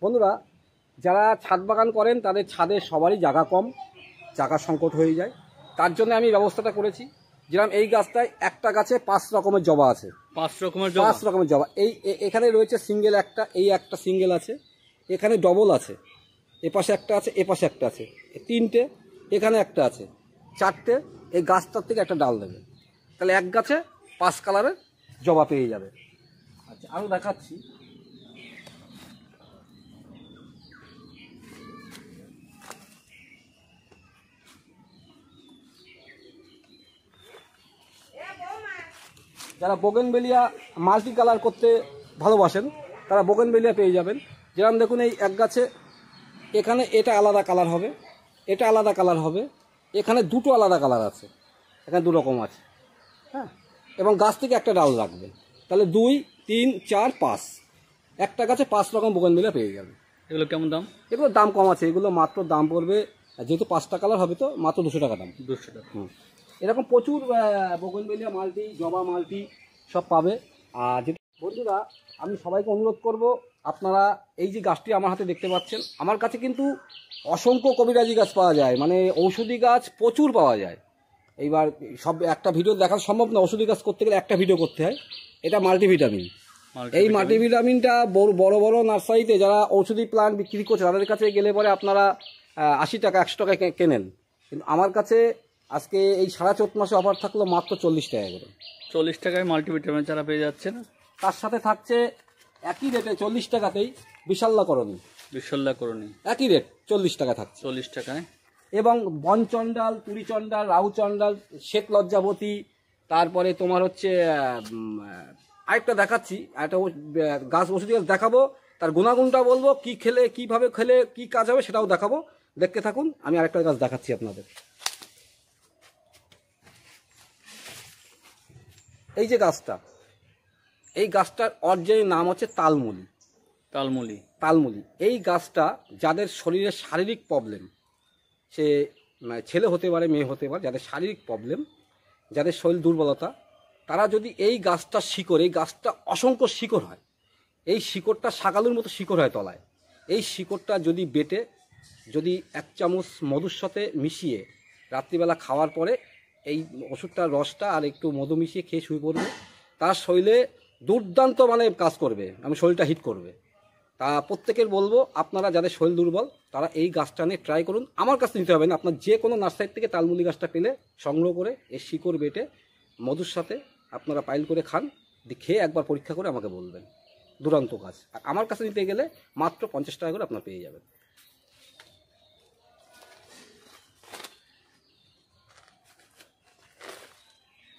বন্ধুরা, যারা ছাদ বাগান করেন তাদের ছাদে সবারই জায়গা কম, জায়গা সংকট হয়ে যায়। তার জন্য আমি ব্যবস্থাটা করেছি। যেরকম এই গাছটায় একটা গাছে 5 রকমের জবা আছে। 5 রকমের জবা। এখানে রয়েছে সিঙ্গেল একটা, এই একটা সিঙ্গেল আছে, এখানে ডবল আছে, এপাশে একটা আছে, এপাশে একটা আছে, 3টে, এখানে একটা আছে, 4টে। এই গাছটার থেকে একটা ডাল দেবে, তাহলে এক গাছে 5 কালারের জবা পেয়ে যাবে। আচ্ছা, আরও দেখাচ্ছি। যারা বোগেনভেলিয়া মাল্টি কালার করতে ভালোবাসেন তারা বোগেনভেলিয়া পেয়ে যাবেন। যেরকম দেখুন, এই এক গাছে এখানে এটা আলাদা কালার হবে, এটা আলাদা কালার হবে, এখানে দুটো আলাদা কালার আছে, এখানে 2 রকম আছে। হ্যাঁ, এবং গাছ থেকে একটা ডাল রাখবেন, তাহলে 2, 3, 4, 5, একটা গাছে 5 রকম বোগেনভেলিয়া পেয়ে যাবেন। এগুলো কেমন দাম? এগুলো দাম কম আছে, এগুলো মাত্র দাম পড়বে, যেহেতু 5টা কালার হবে তো মাত্র 200 টাকা দাম। 200 টাকা। এরকম প্রচুর বোগেনভেলিয়া মাল্টি, জবা মাল্টি সব পাবে। আর যেটা বন্ধুরা, আমি সবাইকে অনুরোধ করব, আপনারা এই যে গাছটি আমার হাতে দেখতে পাচ্ছেন, আমার কাছে কিন্তু অসংখ্য কবিরাজি গাছ পাওয়া যায়, মানে ঔষধি গাছ প্রচুর পাওয়া যায়। এইবার সব একটা ভিডিও দেখা সম্ভব না, ঔষধি গাছ করতে গেলে একটা ভিডিও করতে হয়। এটা মাল্টিভিটামিন। এই মাল্টিভিটামিনটা বড় বড় নার্সারিতে যারা ঔষধি প্লান্ট বিক্রি করছে তাদের কাছে গেলে পরে আপনারা 80 টাকা 100 টাকায় কেনেন, কিন্তু আমার কাছে আজকে এই সারা চৈত্র মাসে অফার থাকলো মাত্র 40 টাকা করে। 40 টাকায় মাল্টিভিটামিন চারা পেয়ে যাচ্ছে না? তার সাথে থাকছে একই রেটে 40 টাকাতেই বিশাল্যাকরণী। একই রেট 40 টাকা থাকছে। 40 টাকায়। এবং বনচণ্ডাল, পুরীচণ্ডাল, রাহুচণ্ডাল, শ্বেত লজ্জাবতী, তারপরে তোমার হচ্ছে আরেকটা দেখাচ্ছি, একটা গাছ ওষুধি গাছ দেখাবো, তার গুণাগুণটা বলবো, কি খেলে কিভাবে খেলে কি কাজ হবে সেটাও দেখাবো। দেখতে থাকুন, আমি আরেকটা গাছ দেখাচ্ছি আপনাদের। এই যে গাছটা, এই গাছটার অরিজিনাল নাম হচ্ছে তালমুলি। তালমুলি। এই গাছটা যাদের শরীরে শারীরিক প্রবলেম, সে ছেলে হতে পারে মেয়ে হতে পারে, যাদের শারীরিক প্রবলেম, যাদের শরীর দুর্বলতা, তারা যদি এই গাছটা শিকড়, এই গাছটা অসংখ্য শিকড় হয়, এই শিকড়টা শাকালুর মতো শিকড় হয় তলায়, এই শিকড়টা যদি বেটে যদি 1 চামচ মধুর সাথে মিশিয়ে রাত্রিবেলা খাওয়ার পরে এই ওষুধটার রসটা আর একটু মধু মিশিয়ে খেয়ে শুয়ে পড়বে, তার শরীরে দুর্দান্ত মানে কাজ করবে, শরীরটা হিট করবে। তা প্রত্যেকের বলবো, আপনারা যাদের শরীর দুর্বল তারা এই গাছটা নিয়ে ট্রাই করুন। আমার কাছে নিতে হবে না, আপনার যে কোনো নার্সারি থেকে তালমুলি গাছটা পেলে সংগ্রহ করে এর শিকড় বেটে মধুর সাথে আপনারা পাইল করে খান, খেয়ে একবার পরীক্ষা করে আমাকে বলবেন। দুরন্ত গাছ। আর আমার কাছে নিতে গেলে মাত্র 50 টাকা করে আপনারা পেয়ে যাবেন।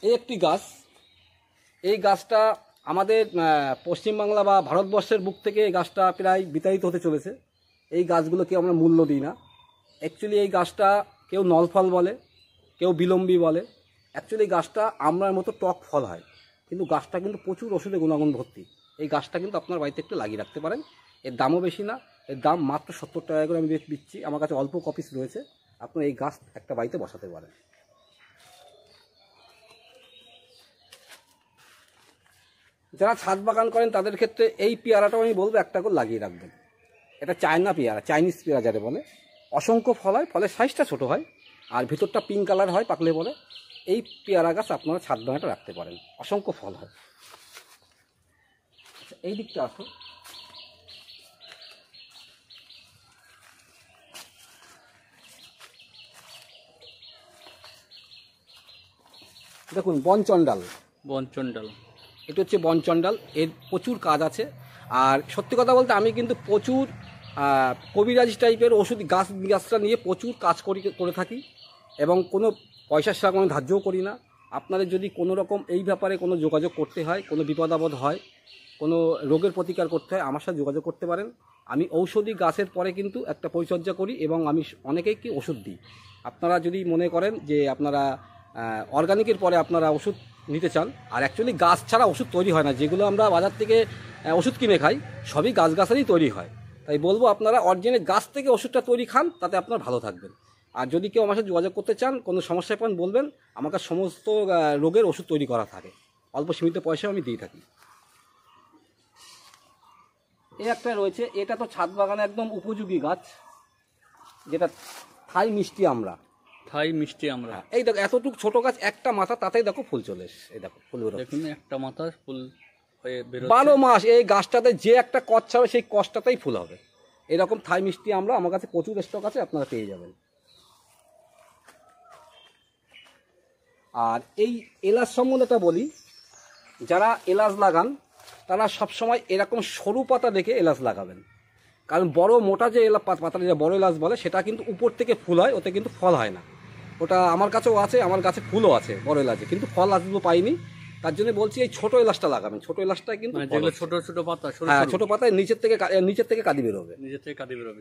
এই একটি গাছ, এই গাছটা আমাদের পশ্চিমবাংলা বা ভারতবর্ষের বুক থেকে এই গাছটা প্রায় বিতাড়িত হতে চলেছে। এই গাছগুলোকে আমরা মূল্য দিই না। অ্যাকচুয়ালি এই গাছটা কেউ নলফল বলে, কেউ বিলম্বী বলে। অ্যাকচুয়ালি এই গাছটা আমরার মতো টক ফল হয়, কিন্তু গাছটা কিন্তু প্রচুর ওষুধে গুণাগুণ ভর্তি। এই গাছটা কিন্তু আপনার বাড়িতে একটু লাগিয়ে রাখতে পারেন। এর দামও বেশি না, এর দাম মাত্র 70 টাকা করে আমি দিচ্ছি। আমার কাছে অল্প কপিস রয়েছে, আপনার এই গাছ একটা বাড়িতে বসাতে পারেন। যারা ছাদ বাগান করেন তাদের ক্ষেত্রে এই পেয়ারাটাও আমি বলবো একটা করে লাগিয়ে রাখবেন। এটা চায়না পেয়ারা, চাইনিজ পেয়ারা যাতে বলে। অসংখ্য ফল হয়, ফলের সাইজটা ছোট হয়, আর ভিতরটা পিঙ্ক কালার হয় পাকলে পরে। এই পেয়ারা গাছ আপনারা ছাদ বাগানটা রাখতে পারেন, অসংখ্য ফল হয়। আচ্ছা, এই দিকটা আসো। দেখুন, বনচণ্ডাল। এটা হচ্ছে বনচণ্ডাল। এর প্রচুর কাজ আছে। আর সত্যি কথা বলতে আমি কিন্তু প্রচুর কবিরাজি টাইপের ওষুধ গাছটা নিয়ে প্রচুর কাজ করে থাকি, এবং কোনো পয়সার সাথে কোনো ধার্যও করি না। আপনাদের যদি কোনো রকম এই ব্যাপারে কোনো যোগাযোগ করতে হয়, কোনো বিপদ আপদ হয়, কোনো রোগের প্রতিকার করতে হয়, আমার সাথে যোগাযোগ করতে পারেন। আমি ঔষধি গাছের পরে কিন্তু একটা পরিচর্যা করি, এবং আমি অনেকেই কি ওষুধ দিই। আপনারা যদি মনে করেন যে আপনারা অর্গানিকের পরে আপনারা ওষুধ নিতে চান, আর অ্যাকচুয়ালি গাছ ছাড়া ওষুধ তৈরি হয় না। যেগুলো আমরা বাজার থেকে ওষুধ কিনে খাই সবই গাছেরই তৈরি হয়। তাই বলবো, আপনারা অরিজিনাল গাছ থেকে ওষুধটা তৈরি খান, তাতে আপনার ভালো থাকবেন। আর যদি কেউ আমার সাথে যোগাযোগ করতে চান, কোনো সমস্যায় পান বলবেন, আমার কাছে সমস্ত রোগের ওষুধ তৈরি করা থাকে, অল্প সীমিত পয়সাও আমি দিয়ে থাকি। এই একটা রয়েছে, এটা তো ছাদ বাগানে একদম উপযোগী গাছ, যেটা থাই মিষ্টি আমরা। থাই মিষ্টি আমরা। এই দেখো এতটুকু ছোট গাছ, একটা মাথা, তাতেই দেখো ফুল চলে এসছে। এই দেখো ফুল বেরোচ্ছে। দেখুন একটা মাথা ফুল হয়ে বেরোচ্ছে। 12 মাস এই গাছটাতে যে একটা কচ হবে সেই কচটাতেই ফুল হবে। এরকম থাই মিষ্টি আমরা আমার কাছে প্রচুর স্টক আছে, আপনারা পেয়ে যাবেন। আর এই এলাচ সম্বন্ধেটা বলি, যারা এলাচ লাগান তারা সবসময় এরকম সরু পাতা দেখে এলাচ লাগাবেন। কারণ বড় মোটা যে পাতা, যে বড় এলাচ বলে, সেটা কিন্তু উপর থেকে ফুল হয়, ওতে কিন্তু ফল হয় না। ওটা আমার কাছেও আছে, আমার গাছে ফুলও আছে বড় এলাচে, কিন্তু ফল আজও পাইনি। তার জন্য বলছি এই ছোট এলাচটা লাগাবেন। ছোট এলাচটা কিন্তু ছোট ছোট পাতা, হ্যাঁ ছোট পাতায় নিচের থেকে কাঁদি বেরোবে,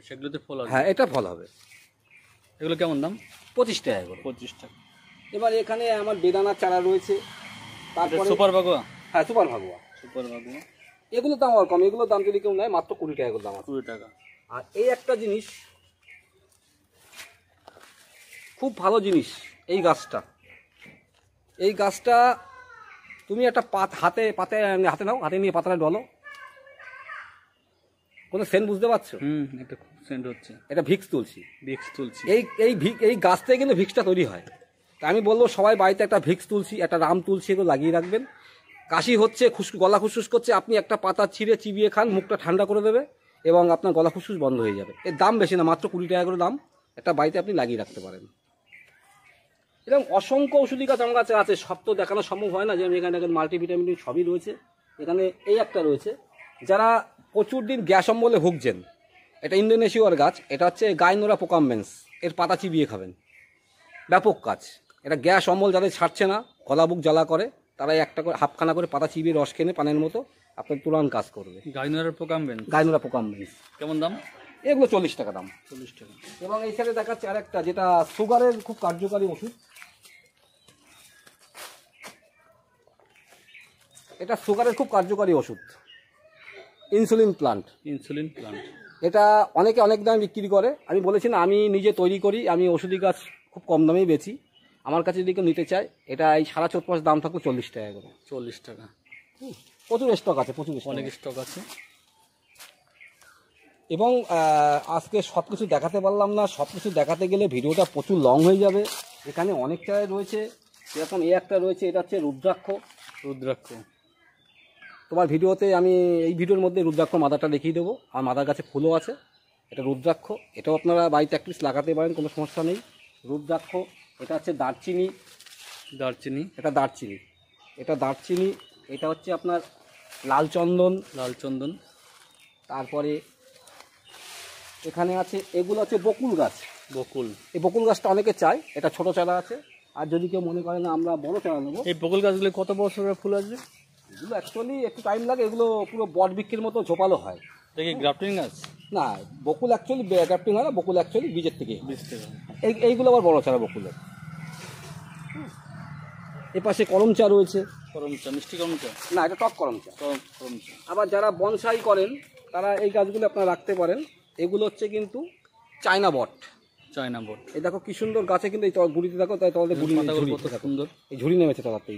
সেগুলোতে ফল হবে। হ্যাঁ এটা ফল হবে। এগুলো কেমন দাম? 25 টাকা করে। 25 টাকা। এবার এখানে আমার বেদানার চারা রয়েছে, তারপরে সুপার ভাগুয়া। হ্যাঁ সুপার ভাগুয়া। এগুলো দাম আর কম, এগুলোর দাম যদি কেউ নেয় মাত্র 20 টাকা করে দাম আছে। 20 টাকা। আর এই একটা জিনিস, খুব ভালো জিনিস, এই গাছটা তুমি একটা হাতে নাও, হাতে নিয়ে পাতাটা ডলো, কোনো সেন্ট বুঝতে পারছো? একটা সেন্ট হচ্ছে। এটা ভিক্স তুলসী। এই গাছ থেকে কিন্তু ভিক্সটা তৈরি হয়। তা আমি বলবো সবাই বাড়িতে একটা ভিক্স তুলসী, একটা রাম তুলসী এগুলো লাগিয়ে রাখবেন। কাশি হচ্ছে, গলা খুসখুস করছে, আপনি একটা পাতা ছিঁড়ে চিবিয়ে খান, মুখটা ঠান্ডা করে দেবে এবং আপনার গলা খুসখুস বন্ধ হয়ে যাবে। এর দাম বেশি না, মাত্র 20 টাকা করে দাম। একটা বাড়িতে আপনি লাগিয়ে রাখতে পারেন। এরকম অসংখ্য ওষুধি গাছ আমার কাছে আছে, সব তো দেখানো সম্ভব হয় না। যে আমি এখানে মাল্টিভিটামিন সবই রয়েছে। এখানে এই একটা রয়েছে, যারা প্রচুর দিন গ্যাস অম্বলে ভুগছেন, এটা ইন্দোনেশিয়ার গাছ, এটা হচ্ছে গাইনোরা পোকামবেন্স, এর পাতা চিবিয়ে খাবেন, ব্যাপক কাজ। এটা গ্যাস অম্বল যাদের ছাড়ছে না, গলা বুক জ্বালা করে, তারা একটা করে হাফখানা করে পাতা চিবিয়ে রস খেনে পানের মতো আপনার তুরান কাজ করবে। গাইনোরা পোকামবেন্স কেমন দাম? এগুলো 40 টাকা দাম। 40 টাকা। এবং এই সাইডে দেখাচ্ছে আরেকটা, যেটা সুগারের খুব কার্যকারী ওষুধ। এটা সুগারের খুব কার্যকারী ওষুধ, ইনসুলিন প্লান্ট। এটা অনেকে অনেক দামে বিক্রি করে। আমি বলেছি না, আমি নিজে তৈরি করি, আমি ওষুধি গাছ খুব কম দামেই বেচি। আমার কাছে যদি কেউ নিতে চায়, এটা এই সারা 4 মাস দাম থাকবে 40 টাকা করে। 40 টাকা। প্রচুর স্টক আছে, অনেক স্টক আছে। এবং আজকে সব কিছু দেখাতে পারলাম না, সব কিছু দেখাতে গেলে ভিডিওটা প্রচুর লং হয়ে যাবে। এখানে অনেক চারা রয়েছে, যেরকম এই একটা রয়েছে, এটা হচ্ছে রুদ্রাক্ষ। তোমার ভিডিওতে আমি এই ভিডিওর মধ্যে রুদ্রাক্ষ মাদারটা দেখিয়ে দেবো। আর মাদার গাছে ফুলও আছে। এটা রুদ্রাক্ষ, এটাও আপনারা বাড়িতে এক পিস লাগাতে পারেন, কোনো সমস্যা নেই। রুদ্রাক্ষ। এটা হচ্ছে দারচিনি। এটা দারচিনি। এটা হচ্ছে আপনার লাল চন্দন। তারপরে এখানে আছে, এগুলো হচ্ছে বকুল গাছ। এই বকুল গাছটা অনেকে চায়, এটা ছোট চারা আছে। আর যদি কেউ মনে করে না আমরা বড় চারা নেবো, এই বকুল গাছগুলো কত বছরের ফুল আসবে? এগুলো অ্যাকচুয়ালি একটু টাইম লাগে, এগুলো পুরো বট বৃক্ষের মতো ঝোপালো হয়। দেখি গ্রাফটিং গাছ না, বকুল অ্যাকচুয়ালি গ্রাফটিং হয় না, বকুল অ্যাকচুয়ালি বীজের থেকে। এইগুলো আবার বড় চারা বকুলের। এপাশে করম চা রয়েছে। মিষ্টি করম চা না, এটা টক করম চা। আবার যারা বনসাই করেন তারা এই গাছগুলো আপনারা রাখতে পারেন। এগুলো হচ্ছে কিন্তু চায়না বট। এই দেখো কি সুন্দর গাছে, কিন্তু এই গুড়িতে দেখো, তাই তোমাদের গুড়ি সুন্দর, এই ঝুড়ি নেমেছে তলাতে।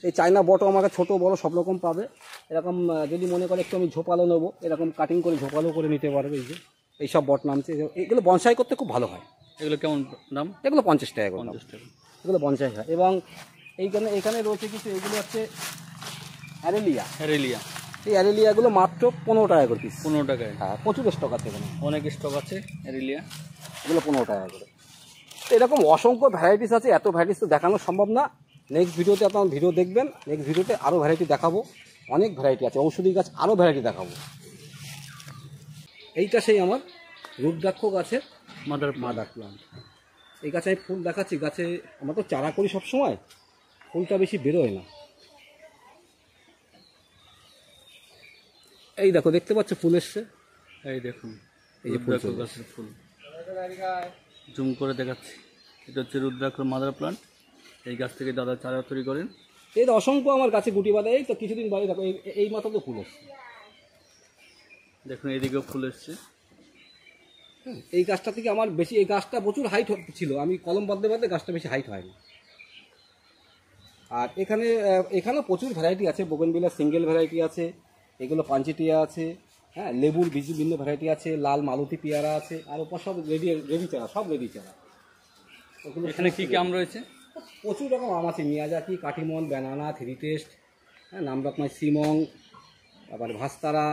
এই চায়না বটও আমাকে ছোট বড় সব রকম পাবে। এরকম যদি মনে করে একটু আমি ঝোপালো নেবো, এরকম কাটিং করে ঝোপালো করে নিতে পারবে। এই যে এইসব বট নামছে, এগুলো বনসাই করতে খুব ভালো হয়। এগুলো কেমন দাম? এগুলো 50 টাকা করে। এগুলো বনসাই হয়। এবং এখানে রয়েছে কিছু, এগুলো হচ্ছে অ্যারেলিয়া। এই অ্যারেলিয়াগুলো মাত্র 15 টাকা করে পিস। 15 টাকায়? হ্যাঁ, প্রচুর স্টক আছে এখানে, অনেক স্টক আছে অ্যারেলিয়া। এগুলো 15 টাকা করে। এরকম অসংখ্য ভ্যারাইটিস আছে, এত ভ্যারাইটিস তো দেখানো সম্ভব না। নেক্সট ভিডিওতে আপনার ভিডিও দেখবেন, নেক্সট ভিডিওতে আরও ভ্যারাইটি দেখাবো। অনেক ভ্যারাইটি আছে, ঔষধি গাছ আরও ভ্যারাইটি দেখাবো। এইটা সেই আমার রুদ্রাক্ষ গাছের মাদার প্লান্ট। এই গাছে আমি ফুল দেখাচ্ছি। গাছে আমরা তো চারা করি সব সময়, ফুলটা বেশি বেরোয় না। এই দেখো, দেখতে পাচ্ছ ফুল এসছে। এই দেখুন, এই যে রুদ্রাক্ষ গাছের ফুল জুম করে দেখাচ্ছি। এটা হচ্ছে রুদ্রাক্ষ মাদার প্লান্ট। এই গাছ থেকে দাদা চারা তৈরি করেন। এই তো অসংখ্য আমার গাছে গুটি বাঁধা। এই তো কিছুদিন বাড়ি দেখো, এই মাথা তো ফুল এসছে। দেখুন এইদিকেও ফুল এসছে। এই গাছটা থেকে আমার বেশি, এই গাছটা প্রচুর হাইট ছিল, আমি কলম বাঁধতে গাছটা বেশি হাইট হয়নি। আর এখানেও প্রচুর ভ্যারাইটি আছে। বোগেনভিলিয়া সিঙ্গেল ভ্যারাইটি আছে, এগুলো পাঞ্চিটিয়া আছে, হ্যাঁ, লেবুর বিভিন্ন ভ্যারাইটি আছে, লাল মালতী পেয়ারা আছে, আর ওপর সব রেডি চারা, সব রেডি চারা। ওগুলো এখানে কি কি আম রয়েছে? প্রচুর রকম আম আছে, Miyazaki, Katimon, banana, three test, হ্যাঁ, নামডকমাই, সিমং, তারপর ভাস্তারা,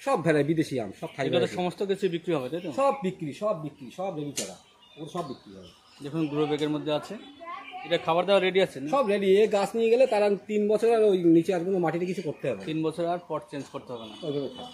সব ভ্যারাইটি বিদেশি আম, সব খাই। এগুলো সমস্ত কিছু বিক্রি হবে তাই তো? সব বিক্রি, সব রেডি চারা, ওগুলো সব বিক্রি হবে। দেখুন গ্রো ব্যাগের মধ্যে আছে, এটা খাবার দাবার রেডি আছে না? সব রেডি। এ গাছ নিয়ে গেলে তারা 3 বছর আর ওই নিচে আর কোনো মাটিতে কিছু করতে হবে 3 বছর আর পট চেঞ্জ করতে হবে না। ওইভাবে থাকে।